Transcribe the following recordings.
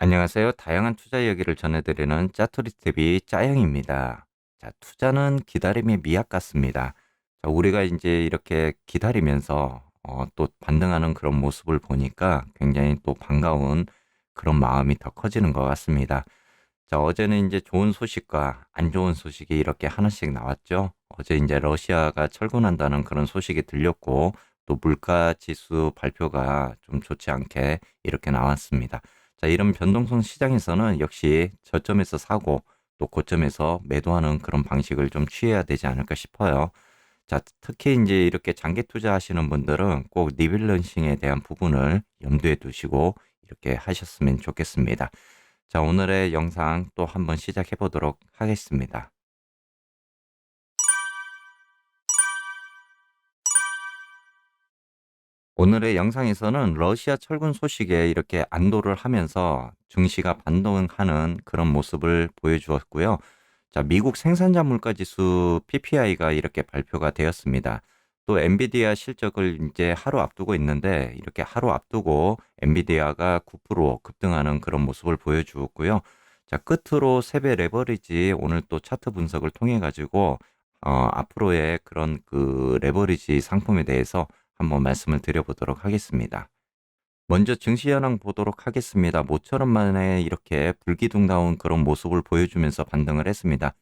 안녕하세요. 다양한 투자 이야기를 전해드리는 짜투리 TV 짜영입니다. 자, 투자는 기다림의 미학 같습니다. 자, 우리가 이제 이렇게 기다리면서 또 반등하는 그런 모습을 보니까 굉장히 또 반가운 그런 마음이 더 커지는 것 같습니다. 자, 어제는 이제 좋은 소식과 안 좋은 소식이 이렇게 하나씩 나왔죠. 어제 이제 러시아가 철군한다는 그런 소식이 들렸고, 또 물가 지수 발표가 좀 좋지 않게 이렇게 나왔습니다. 자, 이런 변동성 시장에서는 역시 저점에서 사고 또 고점에서 매도하는 그런 방식을 좀 취해야 되지 않을까 싶어요. 자, 특히 이제 이렇게 장기 투자하시는 분들은 꼭 리밸런싱에 대한 부분을 염두에 두시고 이렇게 하셨으면 좋겠습니다. 자, 오늘의 영상 또 한번 시작해 보도록 하겠습니다. 오늘의 영상에서는 러시아 철군 소식에 이렇게 안도를 하면서 증시가 반등하는 그런 모습을 보여주었고요. 자, 미국 생산자 물가 지수 PPI가 이렇게 발표가 되었습니다. 또 엔비디아 실적을 이제 하루 앞두고 있는데 이렇게 하루 앞두고 엔비디아가 9% 급등하는 그런 모습을 보여주었고요. 자, 끝으로 세배 레버리지 오늘 또 차트 분석을 통해 가지고 앞으로의 그런 그 레버리지 상품에 대해서 한번 말씀을 드려보도록 하겠습니다. 먼저 증시 현황 보도록 하겠습니다. 모처럼 만에 이렇게 불기둥다운 그런 모습을 보여주면서 반등을 했습니다.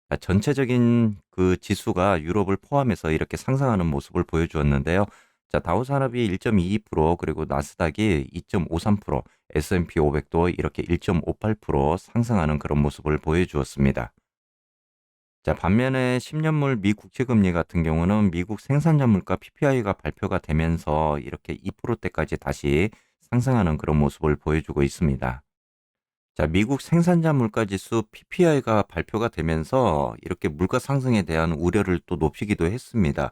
자, 전체적인 그 지수가 유럽을 포함해서 이렇게 상승하는 모습을 보여주었는데요. 자, 다우산업이 1.22%, 그리고 나스닥이 2.53%, S&P 500도 이렇게 1.58% 상승하는 그런 모습을 보여주었습니다. 자, 반면에 10년물 미 국채금리 같은 경우는 미국 생산자 물가 PPI가 발표가 되면서 이렇게 2%대까지 다시 상승하는 그런 모습을 보여주고 있습니다. 자, 미국 생산자 물가 지수 PPI가 발표가 되면서 이렇게 물가 상승에 대한 우려를 또 높이기도 했습니다.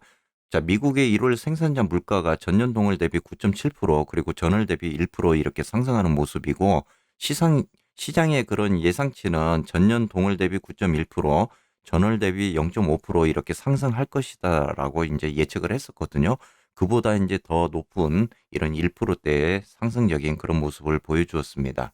자, 미국의 1월 생산자 물가가 전년 동월 대비 9.7%, 그리고 전월 대비 1% 이렇게 상승하는 모습이고, 시장의 그런 예상치는 전년 동월 대비 9.1%, 전월 대비 0.5% 이렇게 상승할 것이다라고 이제 예측을 했었거든요. 그보다 이제 더 높은 이런 1%대의 상승적인 그런 모습을 보여주었습니다.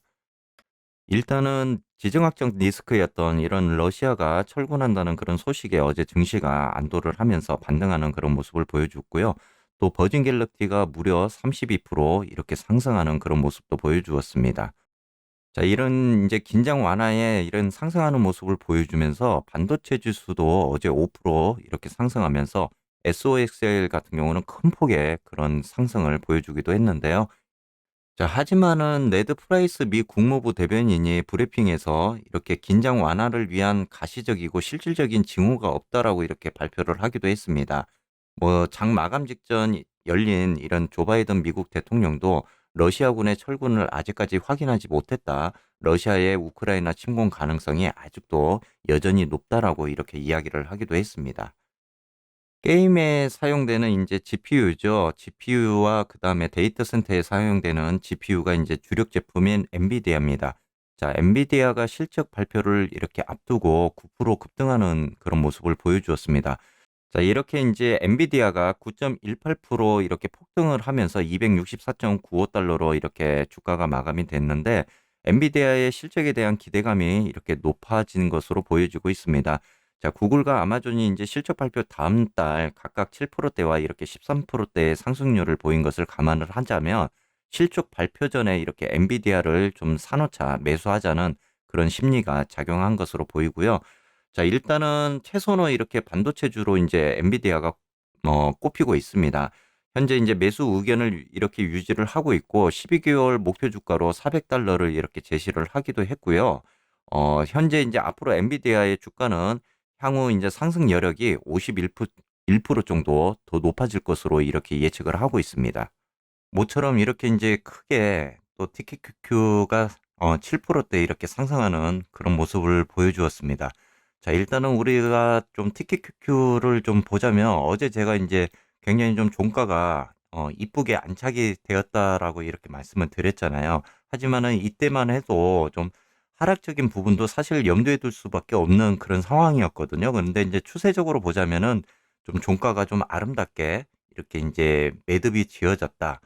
일단은 지정학적 리스크였던 이런 러시아가 철군한다는 그런 소식에 어제 증시가 안도를 하면서 반등하는 그런 모습을 보여줬고요. 또 버진 갤럭티가 무려 32% 이렇게 상승하는 그런 모습도 보여주었습니다. 자, 이런 이제 긴장 완화에 이런 상승하는 모습을 보여주면서 반도체 지수도 어제 5% 이렇게 상승하면서 SOXL 같은 경우는 큰 폭의 그런 상승을 보여주기도 했는데요. 자, 하지만은 네드 프라이스 미 국무부 대변인이 브리핑에서 이렇게 긴장 완화를 위한 가시적이고 실질적인 징후가 없다라고 이렇게 발표를 하기도 했습니다. 뭐, 장 마감 직전 열린 이런 조 바이든 미국 대통령도 러시아군의 철군을 아직까지 확인하지 못했다. 러시아의 우크라이나 침공 가능성이 아직도 여전히 높다라고 이렇게 이야기를 하기도 했습니다. 게임에 사용되는 인제 GPU죠. GPU와 그다음에 데이터 센터에 사용되는 GPU가 인제 주력 제품인 엔비디아입니다. 자, 엔비디아가 실적 발표를 이렇게 앞두고 9% 급등하는 그런 모습을 보여주었습니다. 자, 이렇게 인제 엔비디아가 9.18% 이렇게 폭등을 하면서 264.95달러로 이렇게 주가가 마감이 됐는데, 엔비디아의 실적에 대한 기대감이 이렇게 높아진 것으로 보여지고 있습니다. 자, 구글과 아마존이 인제 실적 발표 다음 달 각각 7%대와 이렇게 13%대의 상승률을 보인 것을 감안을 하자면 실적 발표 전에 이렇게 엔비디아를 좀 사놓자, 매수하자는 그런 심리가 작용한 것으로 보이고요. 자, 일단은 최선호 이렇게 반도체주로 인제 엔비디아가 꼽히고 있습니다. 현재 인제 매수 의견을 이렇게 유지를 하고 있고, 12개월 목표 주가로 $400를 이렇게 제시를 하기도 했고요. 현재 인제 앞으로 엔비디아의 주가는 향후 인제 상승 여력이 1% 정도 더 높아질 것으로 이렇게 예측을 하고 있습니다. 모처럼 이렇게 인제 크게 또 TKQQ가 7%대 이렇게 상승하는 그런 모습을 보여주었습니다. 자, 일단은 우리가 좀 TKQQ를 좀 보자면, 어제 제가 인제 굉장히 좀 종가가 이쁘게 안착이 되었다라고 이렇게 말씀을 드렸잖아요. 하지만은 이때만 해도 좀 하락적인 부분도 사실 염두에 둘 수밖에 없는 그런 상황이었거든요. 그런데 인제 추세적으로 보자면은 좀 종가가 좀 아름답게 이렇게 인제 매듭이 지어졌다.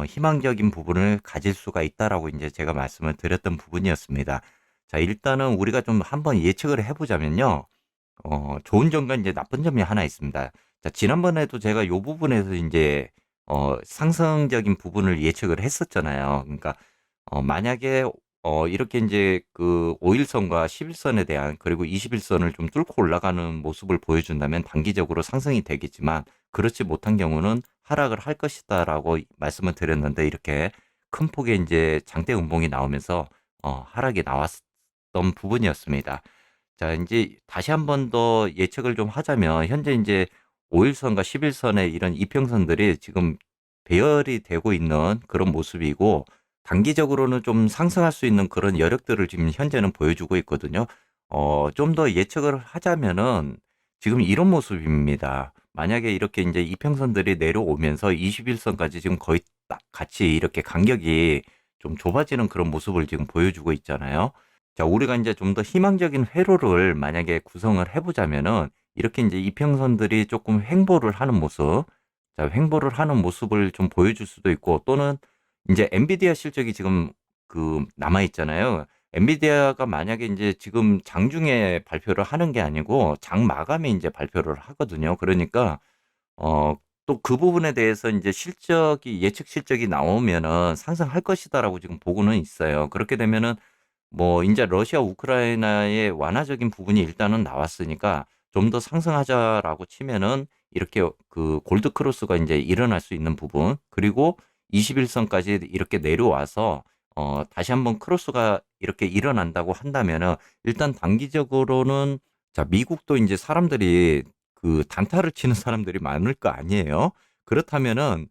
희망적인 부분을 가질 수가 있다라고 이제 제가 말씀을 드렸던 부분이었습니다. 자, 일단은 우리가 좀 한번 예측을 해보자면요. 좋은 점과 이제 나쁜 점이 하나 있습니다. 자, 지난번에도 제가 요 부분에서 이제 상승적인 부분을 예측을 했었잖아요. 그러니까 만약에 이렇게 이제 그 5일선과 11선에 대한 그리고 21선을 좀 뚫고 올라가는 모습을 보여준다면 단기적으로 상승이 되겠지만 그렇지 못한 경우는 하락을 할 것이다라고 말씀을 드렸는데 이렇게 큰 폭의 이제 장대 음봉이 나오면서 하락이 나왔던 부분이었습니다. 자, 이제 다시 한 번 더 예측을 좀 하자면 현재 이제 5일선과 11선의 이런 이평선들이 지금 배열이 되고 있는 그런 모습이고 단기적으로는 좀 상승할 수 있는 그런 여력들을 지금 현재는 보여주고 있거든요. 좀 더 예측을 하자면은 지금 이런 모습입니다. 만약에 이렇게 이제 이평선들이 내려오면서 21선까지 지금 거의 딱 같이 이렇게 간격이 좀 좁아지는 그런 모습을 지금 보여주고 있잖아요. 자, 우리가 이제 좀 더 희망적인 회로를 만약에 구성을 해보자면은 이렇게 이제 이평선들이 조금 횡보를 하는 모습, 자, 횡보를 하는 모습을 좀 보여줄 수도 있고 또는 이제 엔비디아 실적이 지금 그 남아 있잖아요. 엔비디아가 만약에 이제 지금 장중에 발표를 하는 게 아니고 장 마감에 이제 발표를 하거든요. 그러니까 어, 또 그 부분에 대해서 이제 실적이 예측 실적이 나오면은 상승할 것이다라고 지금 보고는 있어요. 그렇게 되면은 뭐 이제 러시아 우크라이나의 완화적인 부분이 일단은 나왔으니까 좀 더 상승하자라고 치면은 이렇게 그 골드 크로스가 이제 일어날 수 있는 부분 그리고 21선까지 이렇게 내려와서 다시 한번 크로스가 이렇게 일어난다고 한다면은 일단 단기적으로는 자, 미국도 이제 사람들이 그 단타를 치는 사람들이 많을 거 아니에요. 그렇다면은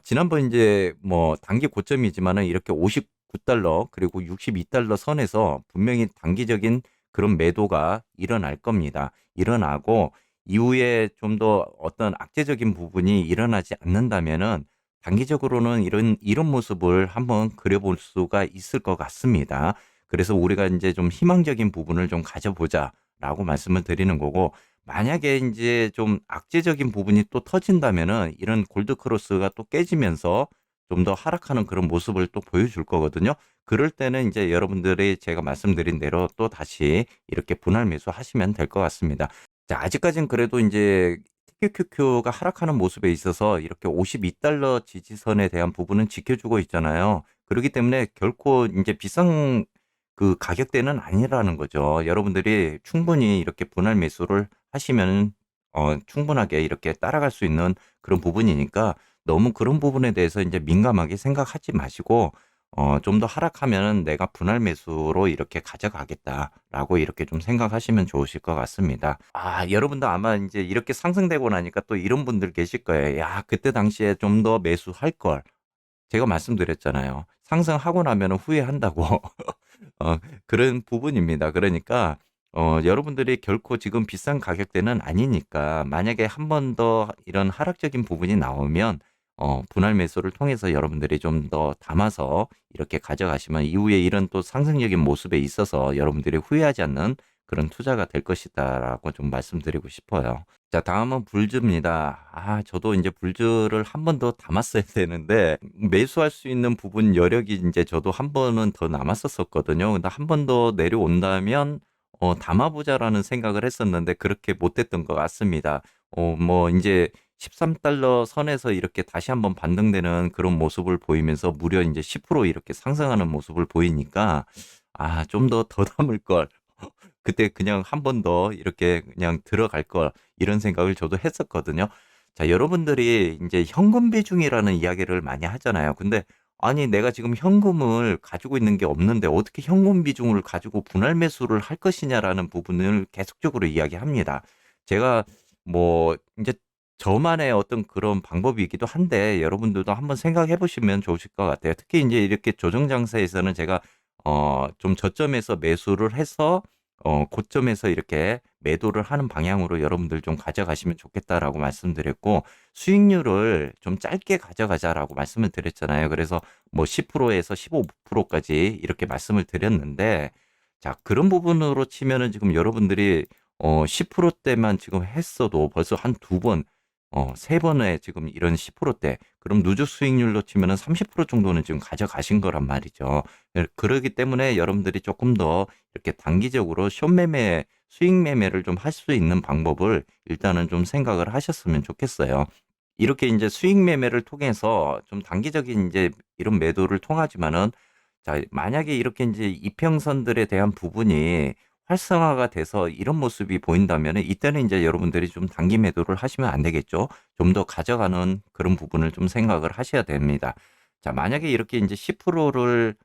지난번 이제 뭐 단기 고점이지만은 이렇게 59달러 그리고 62달러 선에서 분명히 단기적인 그런 매도가 일어날 겁니다. 일어나고 이후에 좀 더 어떤 악재적인 부분이 일어나지 않는다면은 단기적으로는 이런 모습을 한번 그려볼 수가 있을 것 같습니다. 그래서 우리가 이제 좀 희망적인 부분을 좀 가져보자라고 말씀을 드리는 거고 만약에 이제 좀 악재적인 부분이 또 터진다면은 이런 골드 크로스가 또 깨지면서 좀 더 하락하는 그런 모습을 또 보여줄 거거든요. 그럴 때는 이제 여러분들이 제가 말씀드린 대로 또 다시 이렇게 분할 매수하시면 될 것 같습니다. 자, 아직까지는 그래도 이제 TQQQ가 하락하는 모습에 있어서 이렇게 52달러 지지선에 대한 부분은 지켜주고 있잖아요. 그렇기 때문에 결코 이제 비싼 그 가격대는 아니라는 거죠. 여러분들이 충분히 이렇게 분할 매수를 하시면 충분하게 이렇게 따라갈 수 있는 그런 부분이니까 너무 그런 부분에 대해서 이제 민감하게 생각하지 마시고 좀 더 하락하면은 내가 분할 매수로 이렇게 가져가겠다라고 이렇게 좀 생각하시면 좋으실 것 같습니다. 아, 여러분도 아마 이제 이렇게 상승되고 나니까 또 이런 분들 계실 거예요. 야, 그때 당시에 좀 더 매수할 걸. 제가 말씀드렸잖아요. 상승하고 나면 후회한다고. 어, 그런 부분입니다. 그러니까 여러분들이 결코 지금 비싼 가격대는 아니니까 만약에 한 번 더 이런 하락적인 부분이 나오면 분할 매수를 통해서 여러분들이 좀 더 담아서 이렇게 가져가시면 이후에 이런 또 상승적인 모습에 있어서 여러분들이 후회하지 않는 그런 투자가 될 것이다라고 좀 말씀드리고 싶어요. 자, 다음은 불주입니다. 아, 저도 이제 불주를 한 번 더 담았어야 되는데 매수할 수 있는 부분 여력이 이제 저도 한 번은 더 남았었거든요. 근데 한 번 더 내려온다면 담아보자라는 생각을 했었는데 그렇게 못했던 것 같습니다. 뭐 이제 13달러 선에서 이렇게 다시 한번 반등되는 그런 모습을 보이면서 무려 이제 10% 이렇게 상승하는 모습을 보이니까 아, 좀 더 담을 걸. 그때 그냥 한 번 더 이렇게 그냥 들어갈 걸 이런 생각을 저도 했었거든요. 자, 여러분들이 이제 현금 비중이라는 이야기를 많이 하잖아요. 근데 아니 내가 지금 현금을 가지고 있는 게 없는데 어떻게 현금 비중을 가지고 분할 매수를 할 것이냐라는 부분을 계속적으로 이야기합니다. 제가 뭐 이제 저만의 어떤 그런 방법이기도 한데 여러분들도 한번 생각해 보시면 좋으실 것 같아요. 특히 이제 이렇게 조정 장세에서는 제가 좀 저점에서 매수를 해서 고점에서 이렇게 매도를 하는 방향으로 여러분들 좀 가져가시면 좋겠다라고 말씀드렸고 수익률을 좀 짧게 가져가자라고 말씀을 드렸잖아요. 그래서 뭐 10%에서 15%까지 이렇게 말씀을 드렸는데 자, 그런 부분으로 치면은 지금 여러분들이 10%대만 지금 했어도 벌써 한 두 번 세 번에 지금 이런 10%대, 그럼 누적 수익률로 치면은 30% 정도는 지금 가져가신 거란 말이죠. 그러기 때문에 여러분들이 조금 더 이렇게 단기적으로 숏 매매, 수익 매매를 좀 할 수 있는 방법을 일단은 좀 생각을 하셨으면 좋겠어요. 이렇게 이제 수익 매매를 통해서 좀 단기적인 이제 이런 매도를 통하지만은, 자, 만약에 이렇게 이제 이평선들에 대한 부분이 활성화가 돼서 이런 모습이 보인다면은, 이때는 이제 여러분들이 좀 단기 매도를 하시면 안 되겠죠. 좀 더 가져가는 그런 부분을 좀 생각을 하셔야 됩니다. 자, 만약에 이렇게 이제 10%를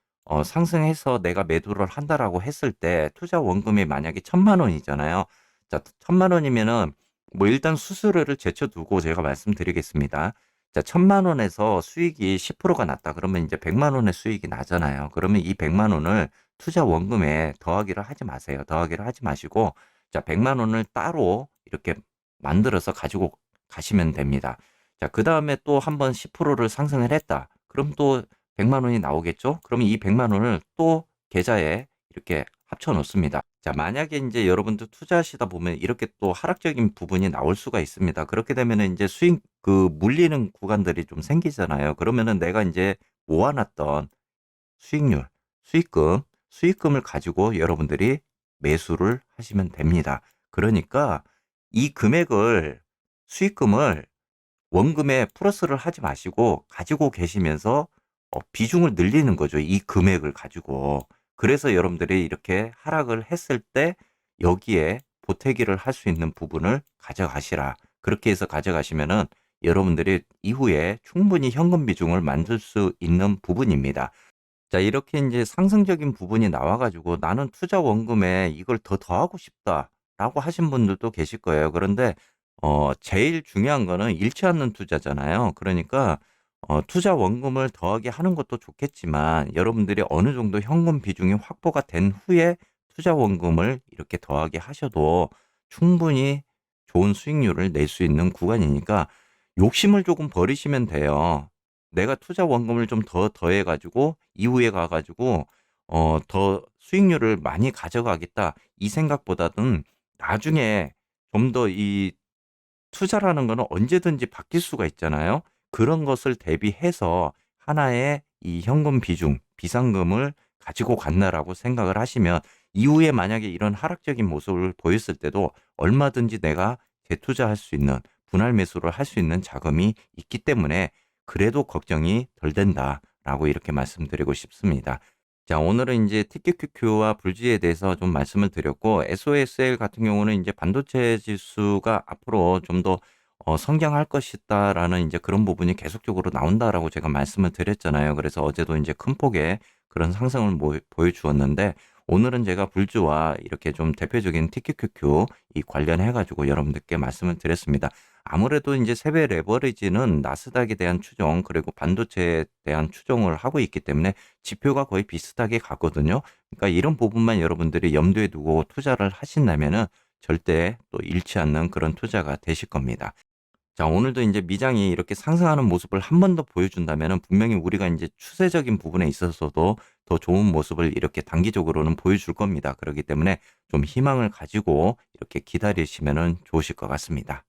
상승해서 내가 매도를 한다라고 했을 때 투자 원금이 만약에 1,000만 원이잖아요. 자, 1,000만 원이면은 뭐 일단 수수료를 제쳐두고 제가 말씀드리겠습니다. 자, 1,000만 원에서 수익이 10%가 났다. 그러면 이제 100만 원의 수익이 나잖아요. 그러면 이 100만 원을 투자 원금에 더하기를 하지 마세요. 더하기를 하지 마시고, 자, 100만 원을 따로 이렇게 만들어서 가지고 가시면 됩니다. 자, 그 다음에 또 한번 10%를 상승을 했다. 그럼 또 100만 원이 나오겠죠? 그러면 이 100만 원을 또 계좌에 이렇게 합쳐 놓습니다. 자, 만약에 이제 여러분들 투자하시다 보면 이렇게 또 하락적인 부분이 나올 수가 있습니다. 그렇게 되면은 이제 수익, 물리는 구간들이 좀 생기잖아요. 그러면은 내가 이제 모아놨던 수익률, 수익금, 수익금을 가지고 여러분들이 매수를 하시면 됩니다. 그러니까 이 금액을, 수익금을 원금에 플러스를 하지 마시고 가지고 계시면서 비중을 늘리는 거죠. 이 금액을 가지고. 그래서 여러분들이 이렇게 하락을 했을 때 여기에 보태기를 할 수 있는 부분을 가져가시라. 그렇게 해서 가져가시면은 여러분들이 이후에 충분히 현금 비중을 만들 수 있는 부분입니다. 자, 이렇게 이제 상승적인 부분이 나와가지고 나는 투자 원금에 이걸 더 더하고 싶다라고 하신 분들도 계실 거예요. 그런데, 제일 중요한 거는 잃지 않는 투자잖아요. 그러니까, 투자 원금을 더하게 하는 것도 좋겠지만 여러분들이 어느 정도 현금 비중이 확보가 된 후에 투자 원금을 이렇게 더하게 하셔도 충분히 좋은 수익률을 낼 수 있는 구간이니까 욕심을 조금 버리시면 돼요. 내가 투자 원금을 좀 더 더해가지고 이후에 가가지고 더 수익률을 많이 가져가겠다 이 생각보다는 나중에 좀 더 이 투자라는 거는 언제든지 바뀔 수가 있잖아요. 그런 것을 대비해서 하나의 이 현금 비중, 비상금을 가지고 간다라고 생각을 하시면 이후에 만약에 이런 하락적인 모습을 보였을 때도 얼마든지 내가 재투자할 수 있는, 분할 매수를 할 수 있는 자금이 있기 때문에 그래도 걱정이 덜 된다라고 이렇게 말씀드리고 싶습니다. 자, 오늘은 이제 TQQQ와 불지에 대해서 좀 말씀을 드렸고, SOSL 같은 경우는 이제 반도체 지수가 앞으로 좀 더 성장할 것이다라는 이제 그런 부분이 계속적으로 나온다라고 제가 말씀을 드렸잖아요. 그래서 어제도 이제 큰 폭의 그런 상승을 보여주었는데, 오늘은 제가 불주와 이렇게 좀 대표적인 TQQQ 이 관련해가지고 여러분들께 말씀을 드렸습니다. 아무래도 이제 세배 레버리지는 나스닥에 대한 추종, 그리고 반도체에 대한 추종을 하고 있기 때문에 지표가 거의 비슷하게 가거든요. 그러니까 이런 부분만 여러분들이 염두에 두고 투자를 하신다면은 절대 또 잃지 않는 그런 투자가 되실 겁니다. 자, 오늘도 이제 미장이 이렇게 상승하는 모습을 한 번 더 보여준다면은 분명히 우리가 이제 추세적인 부분에 있어서도 더 좋은 모습을 이렇게 단기적으로는 보여줄 겁니다. 그렇기 때문에 좀 희망을 가지고 이렇게 기다리시면은 좋으실 것 같습니다.